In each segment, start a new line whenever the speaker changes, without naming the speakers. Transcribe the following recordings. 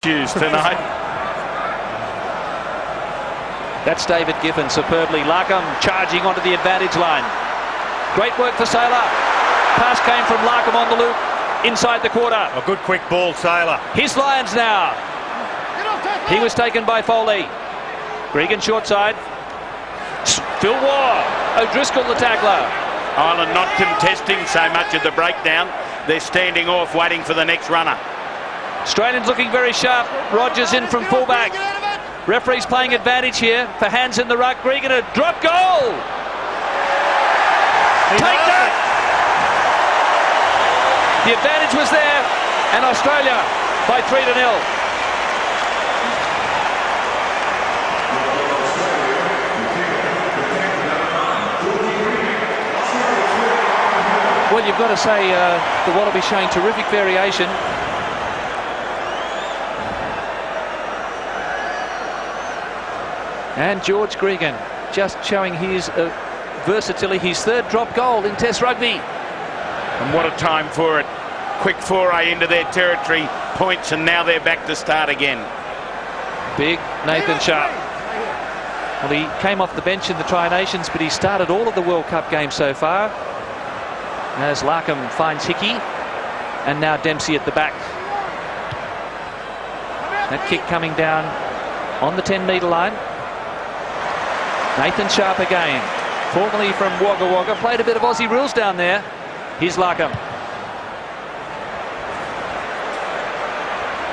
tonight.
That's David Giffen superbly. Larkham charging onto the advantage line. Great work for Sailor. Pass came from Larkham on the loop inside the quarter.
A good quick ball, Sailor.
His Lions now. He was taken by Foley. Gregan short side. Phil Waugh. O'Driscoll the tackler.
Ireland not contesting so much of the breakdown. They're standing off waiting for the next runner.
Australians looking very sharp. Rogers in from fullback. Referee's playing advantage here for hands in the ruck. Gregan a drop goal. Take that. The advantage was there, and Australia by 3-0. Well, you've got to say the Wallabies showing terrific variation. And George Gregan just showing his versatility, his third drop goal in Test rugby.
And what a time for it. Quick foray into their territory, points, and now they're back to start again. Big
Nathan Sharp. Well, he came off the bench in the Tri-Nations, but he started all of the World Cup games so far. As Larkham finds Hickey, and now Dempsey at the back. That kick coming down on the 10-metre line. Nathan Sharp again, formerly from Wagga Wagga, played a bit of Aussie rules down there. Here's Larkham.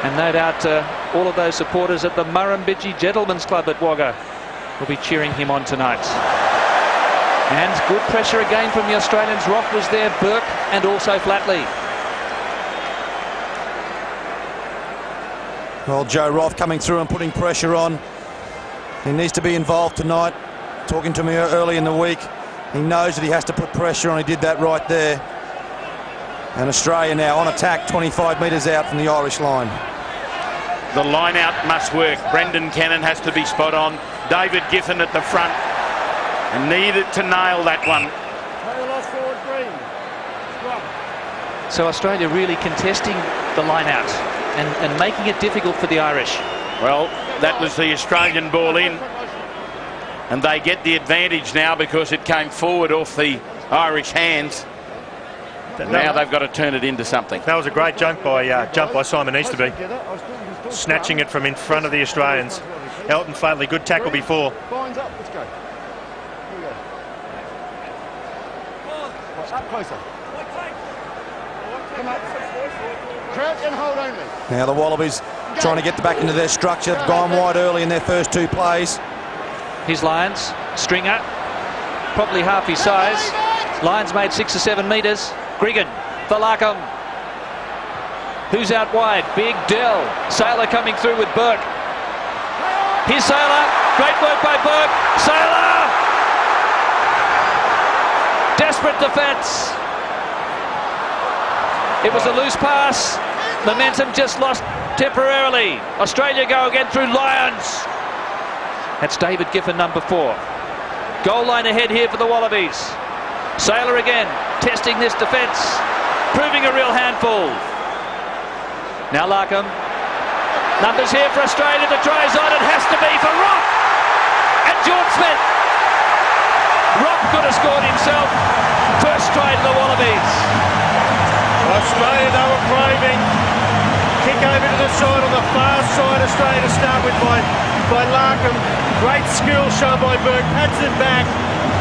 And no doubt all of those supporters at the Murrumbidgee Gentlemen's Club at Wagga will be cheering him on tonight. And good pressure again from the Australians. Roth was there, Burke, and also Flatley.
Well, Joe Roth coming through and putting pressure on. He needs to be involved tonight. Talking to me early in the week, he knows that he has to put pressure on. He did that right there. And Australia now on attack, 25 metres out from the Irish line.
The line out must work. Brendan Cannon has to be spot on. David Giffen at the front. And needed to nail that one.
So Australia really contesting the line out and making it difficult for the Irish.
Well, that was the Australian ball in. And they get the advantage now because it came forward off the Irish hands. Now they've got to turn it into something.
That was a great jump by Simon Easterby. Snatching it from in front of the Australians. Elton Flatley, good tackle before.
Up closer. Come up. Crouch and hold only.
Now the Wallabies trying to get back into their structure. Gone wide early in their first two plays.
His Lions, Stringer, probably half his size. Lions made 6 or 7 metres. Gregan for Larkham. Who's out wide? Big Dell. Sailor coming through with Burke. Here's Sailor. Great work by Burke. Sailor! Desperate defence. It was a loose pass. Momentum just lost temporarily. Australia go again through Lions. That's David Giffen, number 4. Goal line ahead here for the Wallabies. Sailor again, testing this defence, proving a real handful. Now Larkham. Numbers here for Australia. The try's on. It has to be for Rock. And George Smith. Rock could have scored himself. First try to the Wallabies.
Australia, they were craving. Kick over to the side on the far side. Australia to start with by Larkham. Great skill shown by Burke. Pats it back.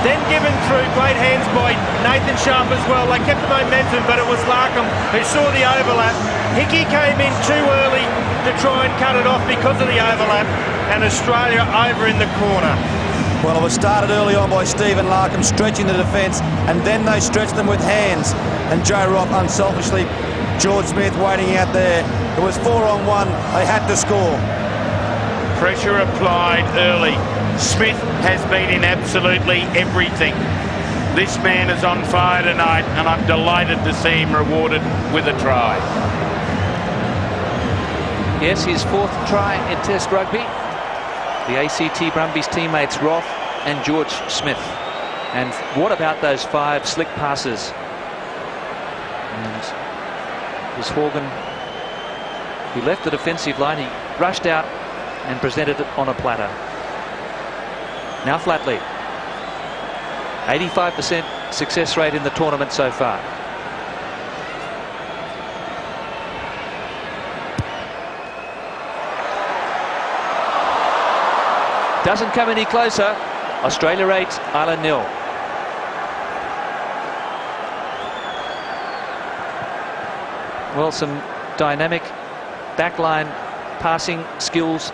Then given through. Great hands by Nathan Sharp as well. They kept the momentum, but it was Larkham who saw the overlap. Hickey came in too early to try and cut it off because of the overlap. And Australia over in the corner.
Well, it was started early on by Stephen Larkham stretching the defence, and then they stretched them with hands. And Joe Rock unselfishly, George Smith waiting out there. It was 4-on-1. They had to score.
Pressure applied early. Smith has been in absolutely everything. This man is on fire tonight, and I'm delighted to see him rewarded with a try.
Yes, his 4th try in Test rugby. The ACT Brumbies teammates Roth and George Smith. And what about those 5 slick passes? And was Horgan He left the defensive line. He rushed out and presented it on a platter. Now Flatley. 85% success rate in the tournament so far. Doesn't come any closer. Australia 8, Ireland 0. Well, some dynamic backline passing skills,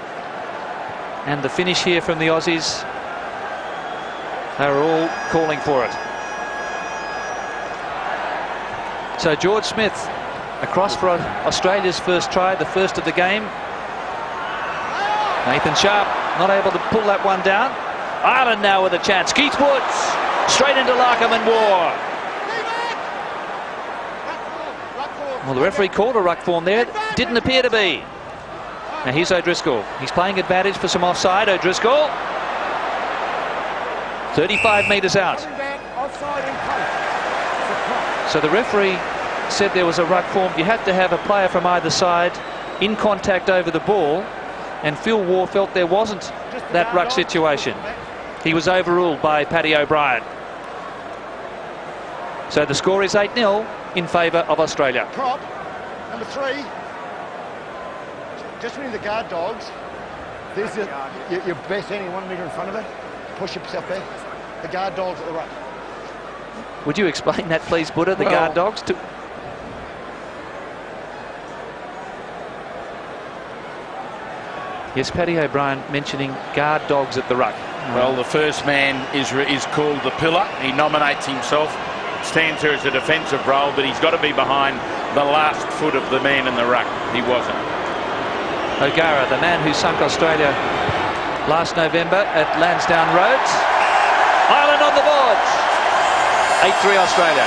and the finish here from the Aussies, they're all calling for it. So George Smith across for Australia's first try, the first of the game. Nathan Sharp not able to pull that one down. Ireland now with a chance. Keith Woods straight into Larkham and War. Well, the referee called a ruck form there. Didn't appear to be. Now here's O'Driscoll. He's playing advantage for some offside. O'Driscoll. 35 metres out. So the referee said there was a ruck form. You had to have a player from either side in contact over the ball, and Phil Waugh felt there wasn't that ruck situation. He was overruled by Paddy O'Brien. So the score is 8-0 in favour of Australia.
Prop, number 3. Just when the guard dogs, there's your best ending 1 metre in front of it. Push yourself back. The guard dogs at the ruck.
Would you explain that, please, Buddha, the guard dogs? Yes, Paddy O'Brien mentioning guard dogs at the ruck.
Well, the first man is called the pillar. He nominates himself, stands there as a defensive role, but he's got to be behind the last foot of the man in the ruck. He wasn't.
O'Gara, the man who sunk Australia last November at Lansdowne Roads. Ireland on the boards. 8-3 Australia.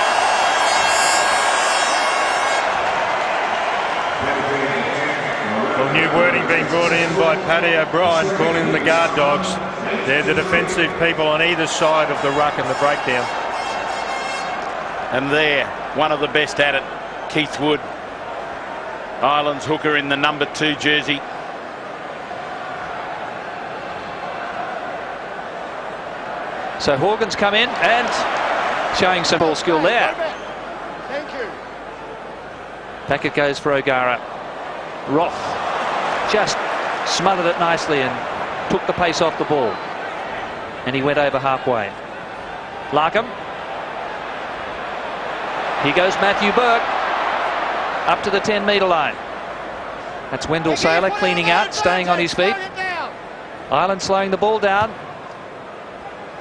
Well, new wording being brought in by Paddy O'Brien, calling them the guard dogs. They're the defensive people on either side of the ruck and the breakdown.
And there, one of the best at it, Keith Wood, Ireland's hooker in the number 2 jersey.
So Horgan's come in and showing some ball skill there.
Thank you.
Back it goes for O'Gara. Roth just smothered it nicely and took the pace off the ball. And he went over halfway. Larkham. Here goes Matthew Burke. Up to the 10-metre line. That's Wendell Saylor cleaning out, staying on his feet. Ireland slowing the ball down.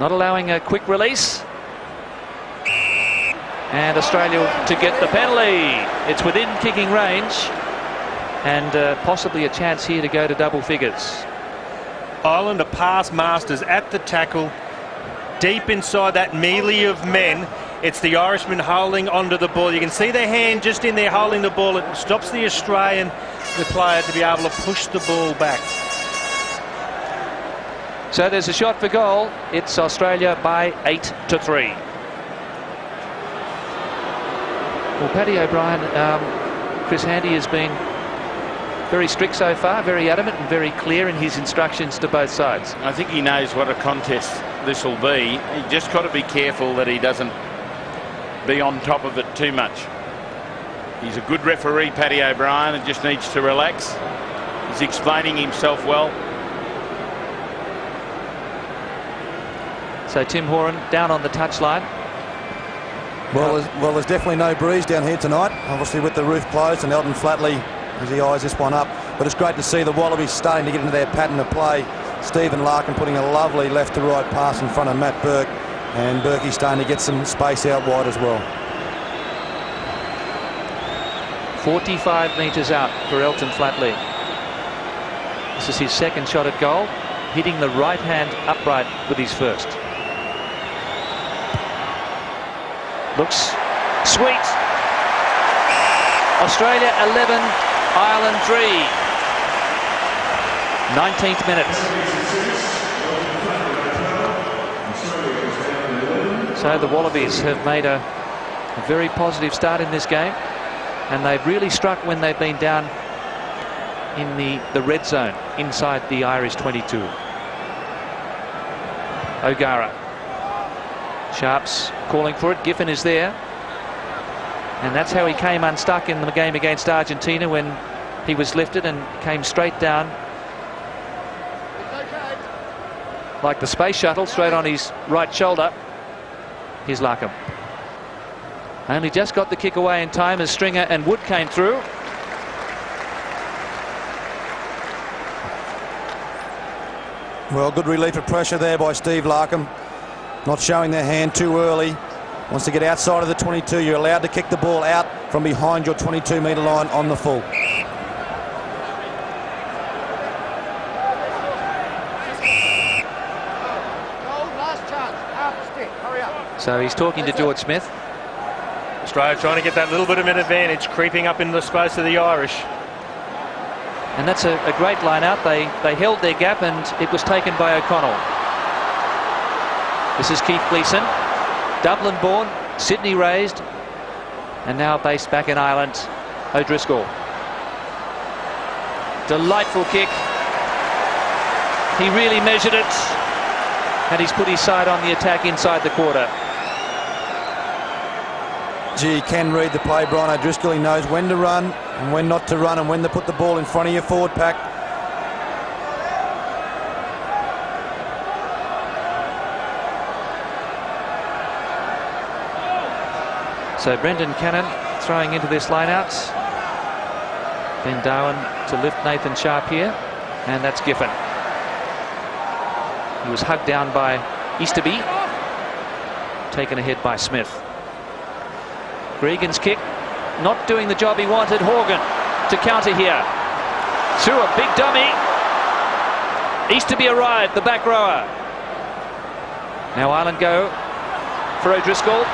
Not allowing a quick release. And Australia to get the penalty. It's within kicking range. And possibly a chance here to go to double figures.
Ireland are pass masters at the tackle, deep inside that melee of men. It's the Irishman holding onto the ball. You can see their hand just in there holding the ball. It stops the Australian, the player, to be able to push the ball back.
So there's a shot for goal. It's Australia by 8-3. Well, Paddy O'Brien, Chris Handy has been very strict so far, very adamant and very clear in his instructions to both sides.
I think he knows what a contest this will be. He just got to be careful that he doesn't be on top of it too much. He's a good referee, Paddy O'Brien, and just needs to relax. He's explaining himself well.
So Tim Horan down on the touchline.
Well, there's definitely no breeze down here tonight, obviously with the roof closed, and Elton Flatley, as he eyes this one up. But it's great to see the Wallabies starting to get into their pattern of play. Stephen Larkin putting a lovely left to right pass in front of Matt Burke, and Burkey's starting to get some space out wide as well.
45 metres out for Elton Flatley. This is his second shot at goal, hitting the right hand upright with his first. Looks sweet. Australia 11, Ireland 3. 19th minute. So the Wallabies have made a very positive start in this game, and they've really struck when they've been down in the red zone inside the Irish 22. O'Gara. Sharps calling for it. Giffen is there. And that's how he came unstuck in the game against Argentina, when he was lifted and came straight down like the space shuttle, straight on his right shoulder. Here's Larkham. Only just got the kick away in time as Stringer and Wood came through.
Well, good relief of pressure there by Steve Larkham. Not showing their hand too early. Wants to get outside of the 22. You're allowed to kick the ball out from behind your 22-metre line on the full.
So he's talking to George Smith.
Australia trying to get that little bit of an advantage, creeping up into the space of the Irish.
And that's a great line out. They held their gap, and it was taken by O'Connell. This is Keith Gleeson, Dublin born, Sydney raised, and now based back in Ireland. O'Driscoll. Delightful kick. He really measured it, and he's put his side on the attack inside the quarter.
Gee, he can read the play, Brian O'Driscoll. He knows when to run and when not to run, and when to put the ball in front of your forward pack.
So Brendan Cannon throwing into this line-out. Ben Darwin to lift Nathan Sharp here, and that's Giffen. He was hugged down by Easterby, taken ahead by Smith. Gregan's kick, not doing the job he wanted. Horgan to counter here. Through a big dummy. Easterby arrived, the back rower. Now Ireland go for O'Driscoll.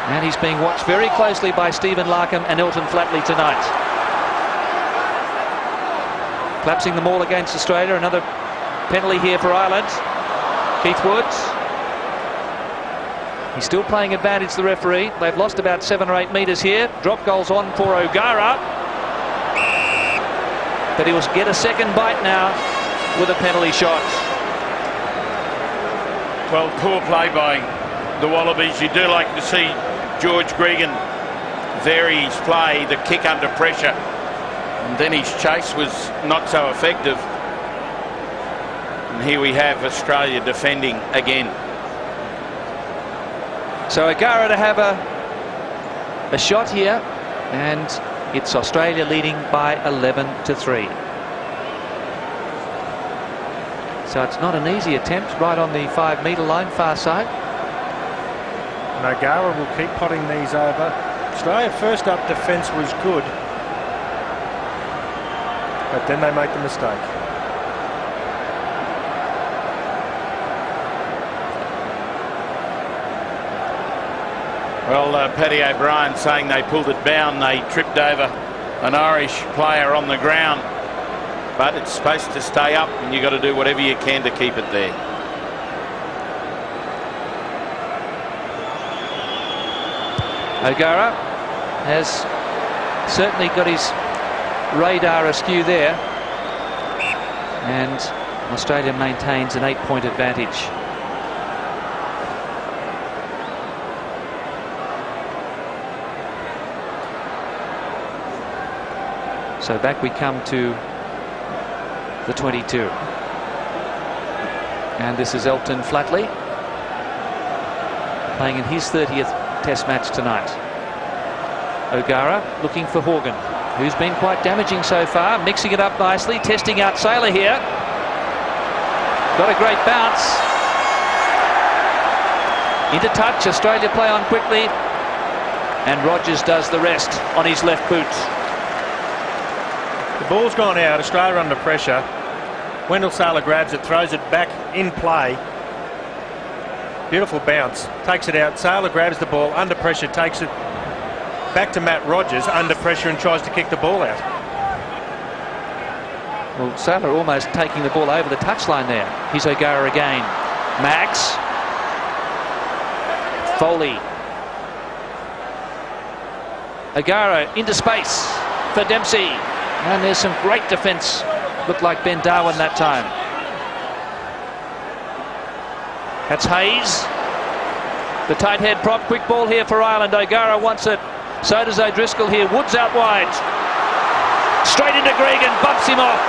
And he's being watched very closely by Stephen Larkham and Elton Flatley tonight. Collapsing them all against Australia. Another penalty here for Ireland. Keith Woods. He's still playing advantage, the referee. They've lost about 7 or 8 metres here. Drop goals on for O'Gara. But he will get a second bite now with a penalty shot.
Well, poor play by the Wallabies. You do like to see George Gregan vary his play, the kick under pressure. And then his chase was not so effective. And here we have Australia defending again.
So O'Gara to have a shot here, and it's Australia leading by 11-3. So it's not an easy attempt, right on the 5-metre line, far side.
And O'Gara will keep potting these over. Australia first up defence was good, but then they make the mistake.
Well, Paddy O'Brien saying they pulled it down. They tripped over an Irish player on the ground. But it's supposed to stay up, and you've got to do whatever you can to keep it there.
O'Gara has certainly got his radar askew there. And Australia maintains an 8-point advantage. So back we come to the 22. And this is Elton Flatley playing in his 30th Test match tonight. O'Gara looking for Horgan, who's been quite damaging so far, mixing it up nicely, testing out Sailor here. Got a great bounce. Into touch, Australia play on quickly, and Rogers does the rest on his left boot.
The ball's gone out, Australia under pressure. Wendell Sailor grabs it, throws it back in play. Beautiful bounce, takes it out. Sailor grabs the ball under pressure, takes it back to Matt Rogers under pressure and tries to kick the ball out.
Well, Sailor almost taking the ball over the touchline there. Here's O'Gara again. Max. Foley. O'Gara into space for Dempsey. And there's some great defence. Looked like Ben Darwin that time. That's Hayes. The tight head prop. Quick ball here for Ireland. O'Gara wants it. So does O'Driscoll here. Woods out wide. Straight into Gregan. Bumps him off.